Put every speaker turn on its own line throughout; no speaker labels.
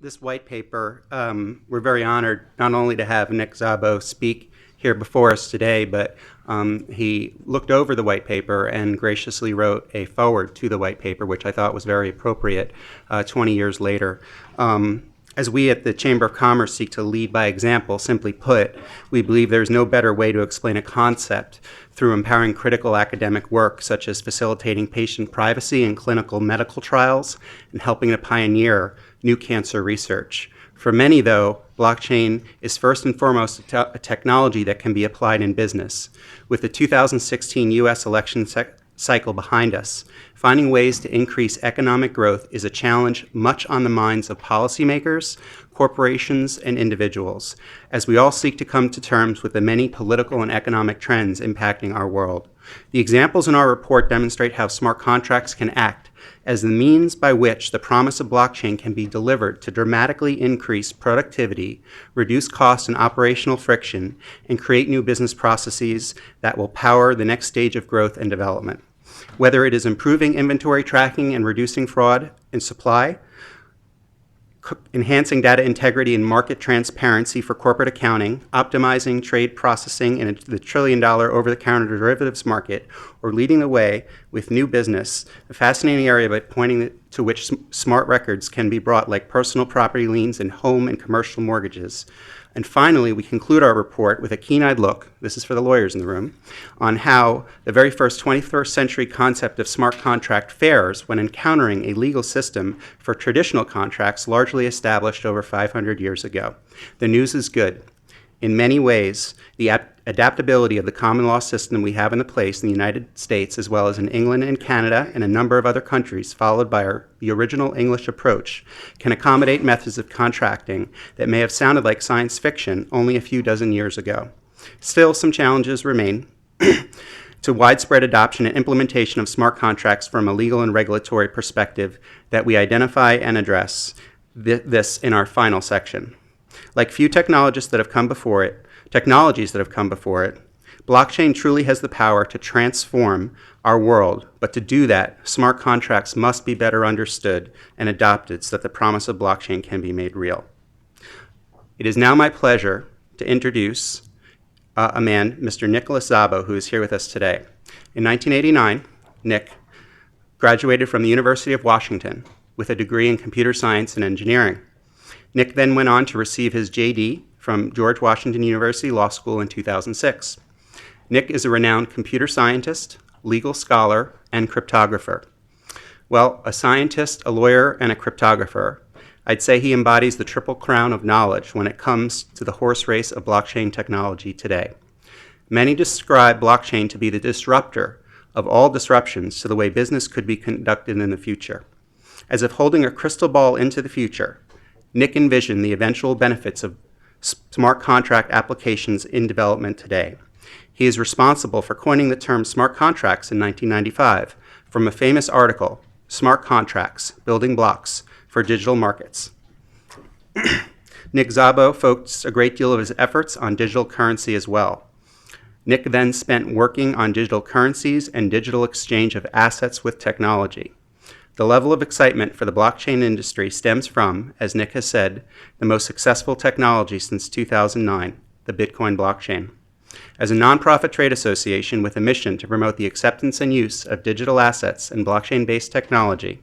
this white paper, we're very honored not only to have Nick Szabo speak here before us today, but he looked over the white paper and graciously wrote a foreword to the white paper, which I thought was very appropriate 20 years later. As we at the Chamber of Commerce seek to lead by example, simply put, we believe there's no better way to explain a concept through empowering critical academic work, such as facilitating patient privacy in clinical medical trials and helping to pioneer new cancer research. For many, though, blockchain is first and foremost a technology that can be applied in business. With the 2016 U.S. election cycle behind us, finding ways to increase economic growth is a challenge much on the minds of policymakers, corporations, and individuals, as we all seek to come to terms with the many political and economic trends impacting our world. The examples in our report demonstrate how smart contracts can act as the means by which the promise of blockchain can be delivered to dramatically increase productivity, reduce cost and operational friction, and create new business processes that will power the next stage of growth and development. Whether it is improving inventory tracking and reducing fraud in supply, enhancing data integrity and market transparency for corporate accounting, optimizing trade processing in the trillion-dollar over-the-counter derivatives market, or leading the way with new business, a fascinating area by pointing to which smart records can be brought, like personal property liens and home and commercial mortgages. And finally, we conclude our report with a keen-eyed look, this is for the lawyers in the room, on how the very first 21st century concept of smart contract fares when encountering a legal system for traditional contracts largely established over 500 years ago. The news is good. In many ways, the adaptability of the common law system we have in place in the United States, as well as in England and Canada and a number of other countries, followed by the original English approach, can accommodate methods of contracting that may have sounded like science fiction only a few dozen years ago. Still, some challenges remain to widespread adoption and implementation of smart contracts from a legal and regulatory perspective that we identify and address this in our final section. Like few technologies that have come before it, blockchain truly has the power to transform our world, but to do that, smart contracts must be better understood and adopted so that the promise of blockchain can be made real. It is now my pleasure to introduce a man, Mr. Nick Szabo, who is here with us today. In 1989, Nick graduated from the University of Washington with a degree in computer science and engineering. Nick then went on to receive his JD from George Washington University Law School in 2006. Nick is a renowned computer scientist, legal scholar, and cryptographer. Well, a scientist, a lawyer, and a cryptographer, I'd say he embodies the triple crown of knowledge when it comes to the horse race of blockchain technology today. Many describe blockchain to be the disruptor of all disruptions to the way business could be conducted in the future. As if holding a crystal ball into the future, Nick envisioned the eventual benefits of smart contract applications in development today. He is responsible for coining the term smart contracts in 1995 from a famous article, Smart Contracts, Building Blocks for Digital Markets. Nick Szabo focused a great deal of his efforts on digital currency as well. Nick then spent working on digital currencies and digital exchange of assets with technology. The level of excitement for the blockchain industry stems from, as Nick has said, the most successful technology since 2009, the Bitcoin blockchain. As a nonprofit trade association with a mission to promote the acceptance and use of digital assets and blockchain-based technology,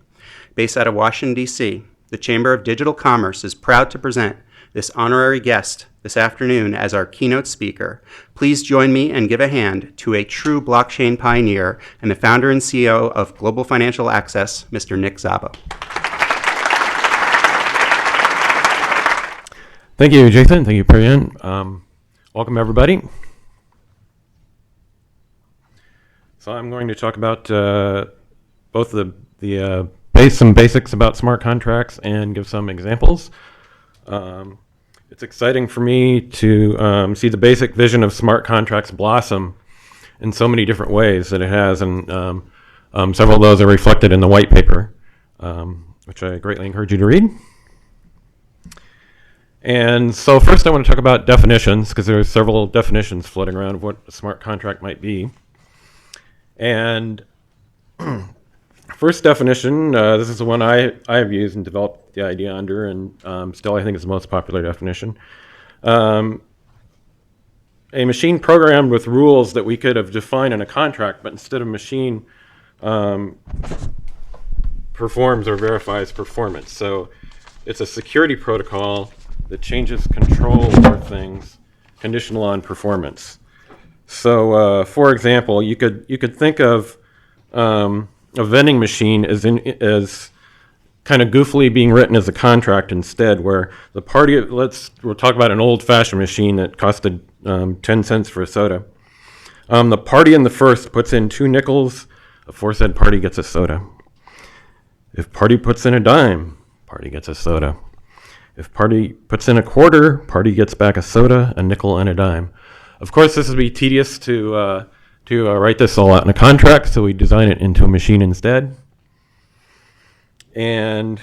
based out of Washington, D.C., the Chamber of Digital Commerce is proud to present this honorary guest this afternoon as our keynote speaker. Please join me and give a hand to a true blockchain pioneer and the founder and CEO of Global Financial Access, Mr. Nick Szabo.
Thank you, Jason. Thank you, Priyan. Welcome, everybody. So I'm going to talk about both some basics about smart contracts and give some examples. It's exciting for me to see the basic vision of smart contracts blossom in so many different ways that it has, and several of those are reflected in the white paper, which I greatly encourage you to read. And so first I want to talk about definitions, because there are several definitions floating around of what a smart contract might be. And First definition, this is the one I have used and developed the idea under, and still I think is the most popular definition. A machine programmed with rules that we could have defined in a contract, but instead of machine performs or verifies performance. So it's a security protocol that changes control over things conditional on performance. So, for example, you could think of a vending machine as kind of goofily being written as a contract instead, where the party, we'll talk about an old-fashioned machine that costed 10 cents for a soda. The party in the first puts in 2 nickels, aforesaid party gets a soda. If party puts in a dime, party gets a soda. If party puts in a quarter, party gets back a soda, a nickel, and a dime. Of course, this would be tedious to write this all out in a contract, so we design it into a machine instead. And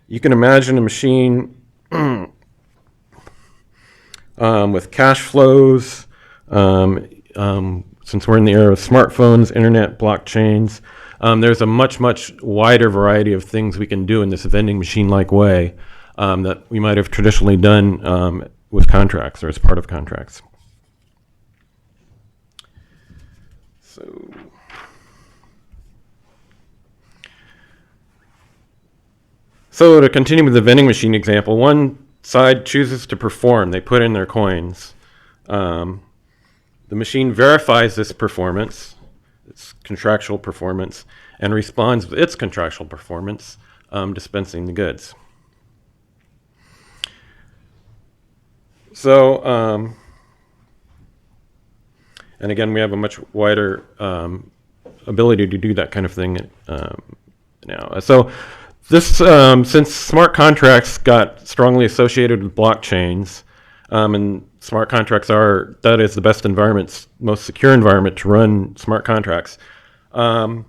you can imagine a machine with cash flows. Since we're in the era of smartphones, internet, blockchains, there's a much wider variety of things we can do in this vending machine-like way that we might have traditionally done with contracts or as part of contracts. So to continue with the vending machine example, one side chooses to perform. They put in their coins. The machine verifies this performance, its contractual performance, and responds with its contractual performance, dispensing the goods. So, and again, we have a much wider ability to do that kind of thing now. So this, since smart contracts got strongly associated with blockchains, and smart contracts that is the best environment, most secure environment to run smart contracts. The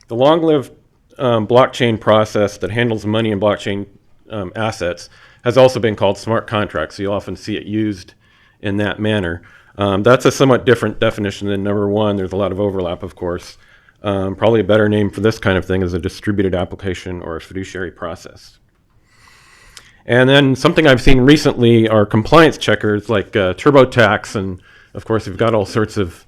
long-lived blockchain process that handles money and blockchain assets has also been called smart contracts. So you'll often see it used in that manner. That's a somewhat different definition than number one. There's a lot of overlap, of course. Probably a better name for this kind of thing is a distributed application or a fiduciary process. And then something I've seen recently are compliance checkers like TurboTax, and of course we've got all sorts of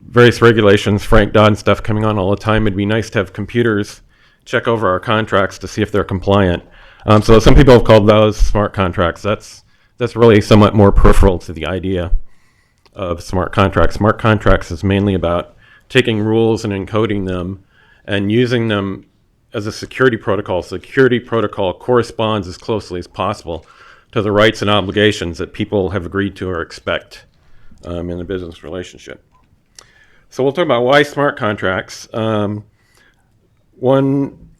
various regulations, Frank Dodd stuff coming on all the time. It'd be nice to have computers check over our contracts to see if they're compliant. So some people have called those smart contracts. That's really somewhat more peripheral to the idea of smart contracts. Smart contracts is mainly about taking rules and encoding them and using them as a security protocol. Security protocol corresponds as closely as possible to the rights and obligations that people have agreed to or expect in a business relationship. So we'll talk about why smart contracts. One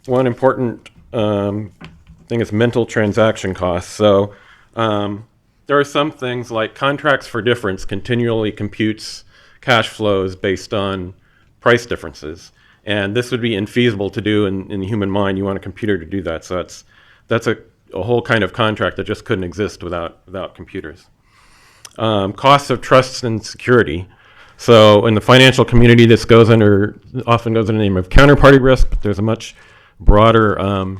important thing is mental transaction costs. So there are some things like contracts for difference continually computes cash flows based on price differences. And this would be infeasible to do in the human mind. You want a computer to do that. So that's a whole kind of contract that just couldn't exist without computers. Costs of trust and security. So in the financial community, this often goes under the name of counterparty risk, but there's a much broader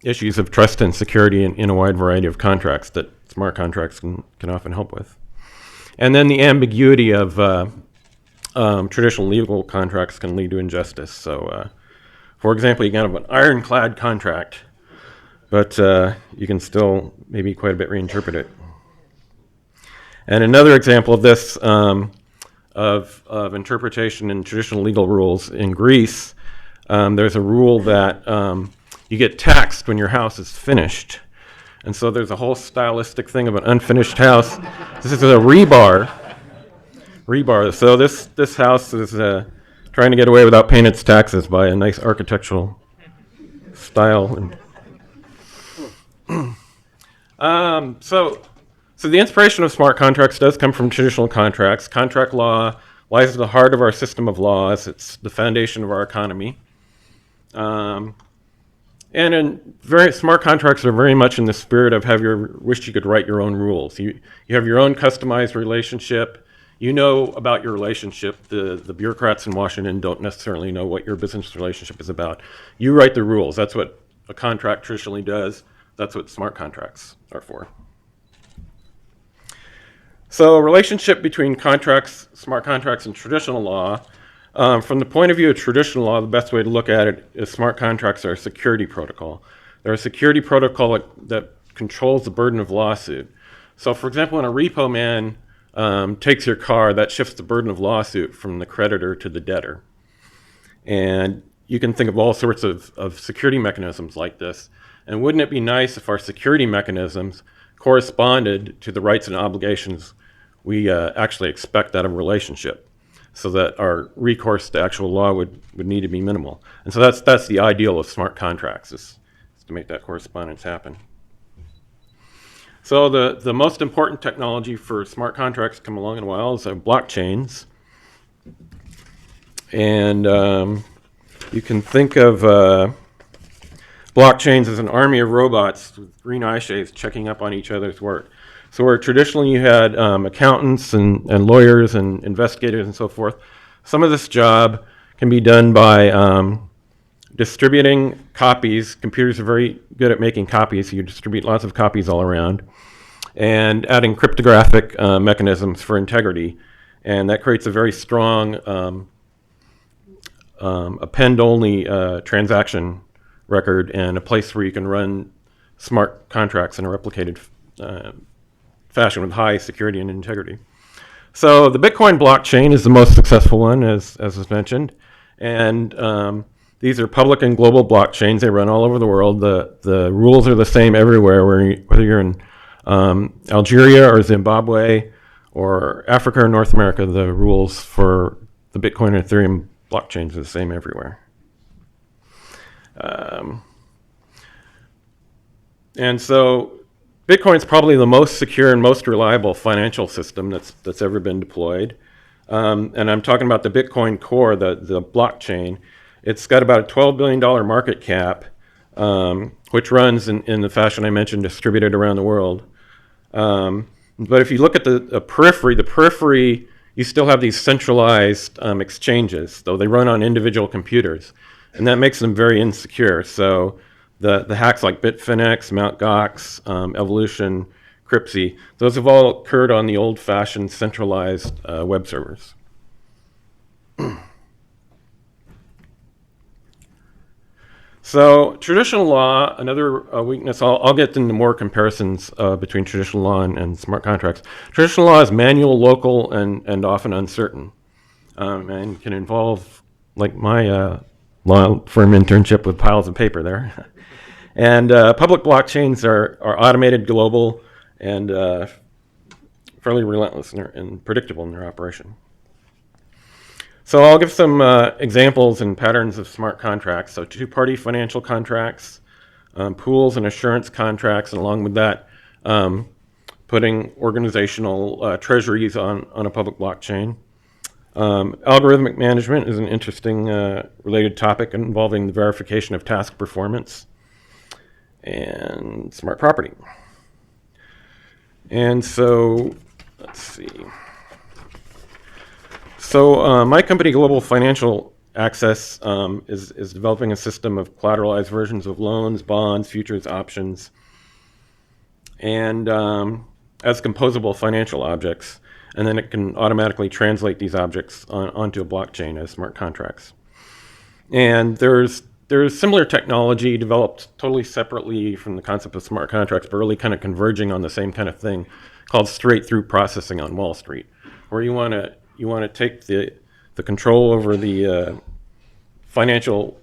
issues of trust and security in a wide variety of contracts that smart contracts can often help with. And then the ambiguity of traditional legal contracts can lead to injustice. So, for example, you can have an ironclad contract, but you can still maybe quite a bit reinterpret it. And another example of this, of interpretation in traditional legal rules in Greece, there's a rule that you get taxed when your house is finished. And so there's a whole stylistic thing of an unfinished house. This is a rebar. So this house is trying to get away without paying its taxes by a nice architectural style. So the inspiration of smart contracts does come from traditional contracts. Contract law lies at the heart of our system of laws. It's the foundation of our economy. And smart contracts are very much in the spirit of wish you could write your own rules. You have your own customized relationship. you know about your relationship. The bureaucrats in Washington don't necessarily know what your business relationship is about. You write the rules. That's what a contract traditionally does. That's what smart contracts are for. So a relationship between contracts, smart contracts, and traditional law. From the point of view of traditional law, the best way to look at it is smart contracts are a security protocol. They're a security protocol that controls the burden of lawsuit. So for example, when a repo man takes your car, that shifts the burden of lawsuit from the creditor to the debtor. And you can think of all sorts of security mechanisms like this. And wouldn't it be nice if our security mechanisms corresponded to the rights and obligations we actually expect out of a relationship, so that our recourse to actual law would need to be minimal. And so that's the ideal of smart contracts, is to make that correspondence happen. So the most important technology for smart contracts to come along in a while is blockchains. And you can think of blockchains as an army of robots with green eye shades checking up on each other's work. So where traditionally you had accountants and lawyers and investigators and so forth, some of this job can be done by distributing copies. Computers are very good at making copies, so you distribute lots of copies all around, and adding cryptographic mechanisms for integrity. And that creates a very strong append-only transaction record and a place where you can run smart contracts in a replicated fashion with high security and integrity. So the Bitcoin blockchain is the most successful one, as was mentioned. And these are public and global blockchains. They run all over the world. The rules are the same everywhere, whether you're in Algeria or Zimbabwe or Africa or North America. The rules for the Bitcoin and Ethereum blockchains are the same everywhere. And so Bitcoin is probably the most secure and most reliable financial system that's ever been deployed. And I'm talking about the Bitcoin core, the blockchain. It's got about a $12 billion market cap, which runs in the fashion I mentioned, distributed around the world. But if you look at the periphery, you still have these centralized exchanges, though they run on individual computers. And that makes them very insecure. So the hacks like Bitfinex, Mt. Gox, Evolution, Cryptsy, those have all occurred on the old-fashioned centralized web servers. So traditional law, another weakness, I'll get into more comparisons between traditional law and smart contracts. Traditional law is manual, local, and often uncertain, and can involve, like my law firm internship with piles of paper there. And public blockchains are automated, global, and fairly relentless and predictable in their operation. So I'll give some examples and patterns of smart contracts. So two-party financial contracts, pools and assurance contracts, and along with that, putting organizational treasuries on a public blockchain. Algorithmic management is an interesting related topic involving the verification of task performance. And smart property. And so, let's see. So my company, Global Financial Access, is developing a system of collateralized versions of loans, bonds, futures, options, and as composable financial objects. And then it can automatically translate these objects onto a blockchain as smart contracts. And there's similar technology developed totally separately from the concept of smart contracts, but really kind of converging on the same kind of thing, called straight-through processing on Wall Street, where you want to take the control over the financial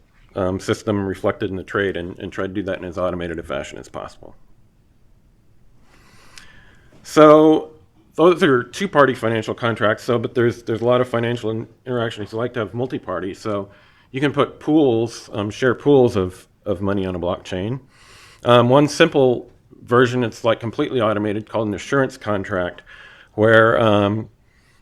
system reflected in the trade and try to do that in as automated a fashion as possible. So those are two-party financial contracts. But there's a lot of financial interactions. You like to have multi-party. So you can put pools, share pools of money on a blockchain. One simple version, it's like completely automated, called an assurance contract, where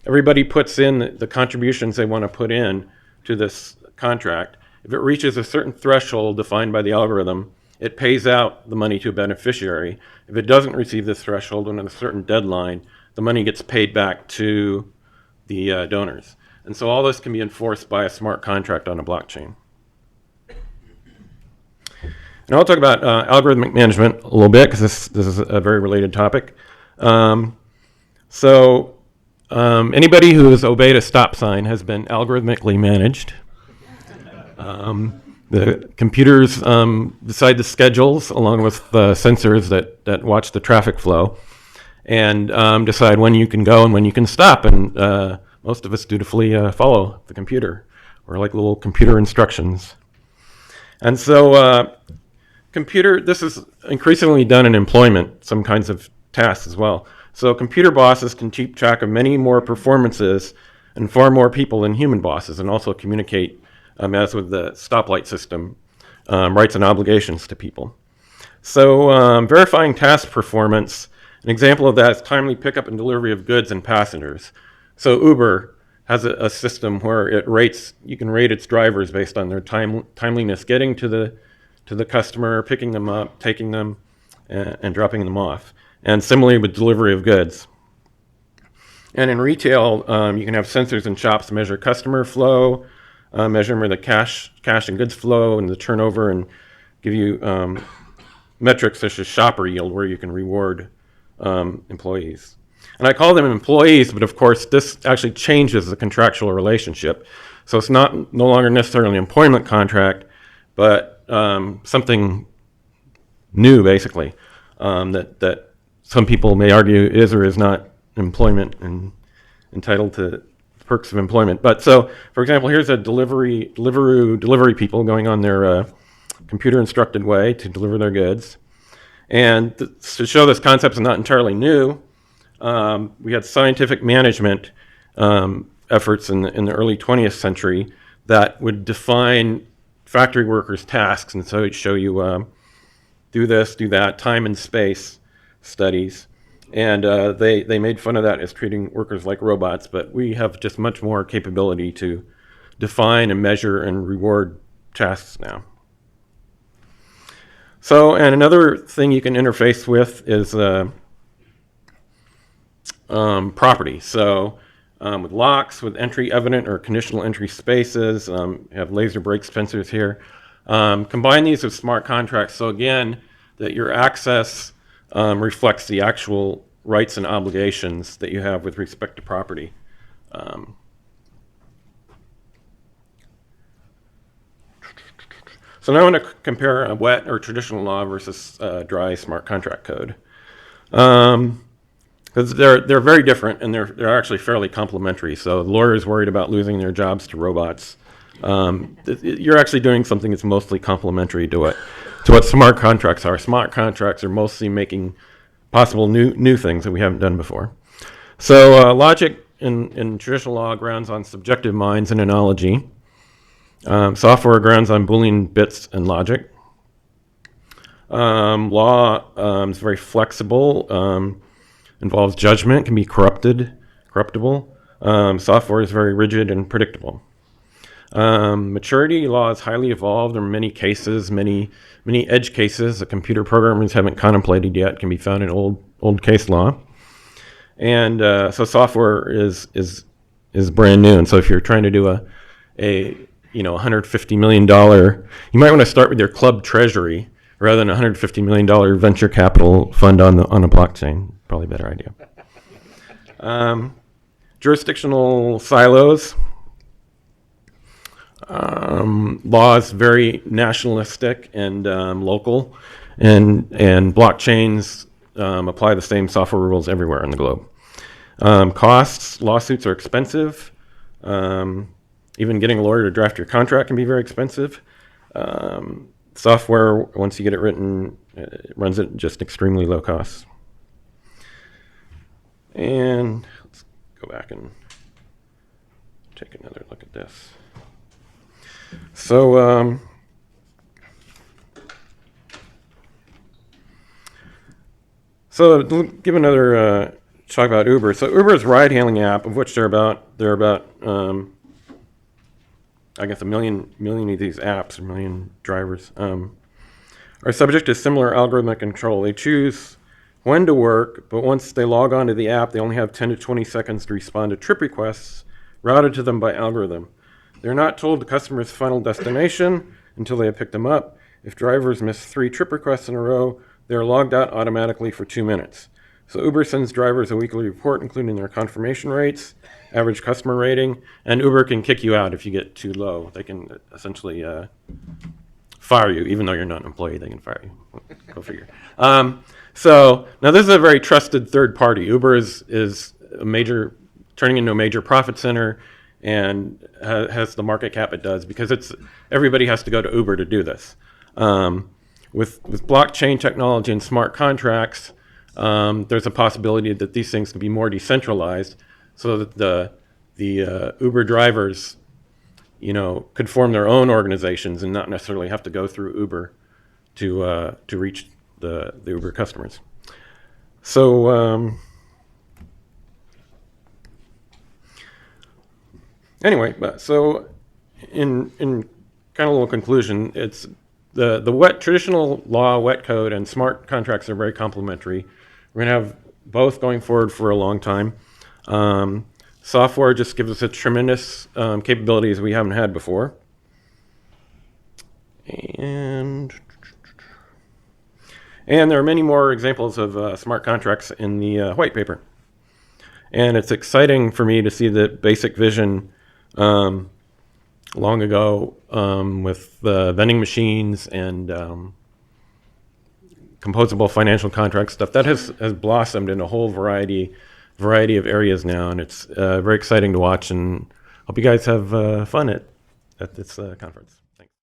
everybody puts in the contributions they want to put in to this contract. If it reaches a certain threshold defined by the algorithm, it pays out the money to a beneficiary. If it doesn't receive this threshold within a certain deadline, the money gets paid back to the donors. And so all this can be enforced by a smart contract on a blockchain. And I'll talk about algorithmic management a little bit because this is a very related topic. Anybody who has obeyed a stop sign has been algorithmically managed. The computers decide the schedules along with the sensors that watch the traffic flow and decide when you can go and when you can stop. And most of us dutifully follow the computer, or like little computer instructions. And so this is increasingly done in employment, some kinds of tasks as well. So computer bosses can keep track of many more performances and far more people than human bosses, and also communicate, as with the stoplight system, rights and obligations to people. So verifying task performance, an example of that is timely pickup and delivery of goods and passengers. So Uber has a system where you can rate its drivers based on their timeliness getting to the customer, picking them up, taking them, and dropping them off. And similarly with delivery of goods. And in retail, you can have sensors in shops to measure customer flow, measure the cash and goods flow and the turnover, and give you metrics such as shopper yield, where you can reward employees. And I call them employees, but of course this actually changes the contractual relationship. So it's no longer necessarily an employment contract, but something new, basically, that some people may argue is or is not employment and entitled to perks of employment. But so, for example, here's a delivery people going on their computer-instructed way to deliver their goods. And to show this concept is not entirely new, we had scientific management efforts in the early 20th century that would define factory workers' tasks, and so it'd show you do this, do that, time and space studies. And they made fun of that as treating workers like robots, but we have just much more capability to define and measure and reward tasks now. So, and another thing you can interface with is property. So with locks, with entry evident or conditional entry spaces, you have laser brake sensors here. Combine these with smart contracts. So again, that your access reflects the actual rights and obligations that you have with respect to property. So now I want to compare a wet or traditional law versus dry smart contract code. Because they're very different, and they're actually fairly complementary. So lawyers worried about losing their jobs to robots. You're actually doing something that's mostly complementary to what smart contracts are. Smart contracts are mostly making possible new things that we haven't done before. So logic in traditional law grounds on subjective minds and analogy. Software grounds on Boolean bits and logic. Law is very flexible, involves judgment, can be corruptible. Software is very rigid and predictable. Maturity law is highly evolved. There are many cases, many edge cases that computer programmers haven't contemplated yet, can be found in old case law. And so software is brand new. And so if you're trying to do a $150 million, you might want to start with your club treasury rather than a $150 million venture capital fund on a blockchain. Probably a better idea. Jurisdictional silos. Law is very nationalistic and local, and blockchains apply the same software rules everywhere in the globe. Costs, lawsuits are expensive. Even getting a lawyer to draft your contract can be very expensive. Software, once you get it written, it runs at just extremely low costs. And let's go back and take another look at this. So, give another talk about Uber. So Uber is a ride-hailing app, of which there are about I guess a million of these apps, a million drivers, are subject to similar algorithmic control. They choose when to work, but once they log onto the app, they only have 10 to 20 seconds to respond to trip requests routed to them by algorithm. They're not told the customer's final destination until they have picked them up. If drivers miss 3 trip requests in a row, they are logged out automatically for 2 minutes. So Uber sends drivers a weekly report including their confirmation rates, average customer rating, and Uber can kick you out if you get too low. They can essentially fire you. Even though you're not an employee, they can fire you. Go figure. So now this is a very trusted third party. Uber is a major, turning into a major profit center, and has the market cap it does because everybody has to go to Uber to do this. With blockchain technology and smart contracts, there's a possibility that these things can be more decentralized, so that the Uber drivers, could form their own organizations and not necessarily have to go through Uber to reach the Uber customers. So anyway, so in kind of a little conclusion, it's the traditional law, wet code, and smart contracts are very complementary. We're going to have both going forward for a long time. Software just gives us a tremendous capabilities we haven't had before. And there are many more examples of smart contracts in the white paper. And it's exciting for me to see that basic vision long ago with vending machines and composable financial contract stuff that has blossomed in a whole variety of areas now, and it's very exciting to watch, and hope you guys have fun at this conference.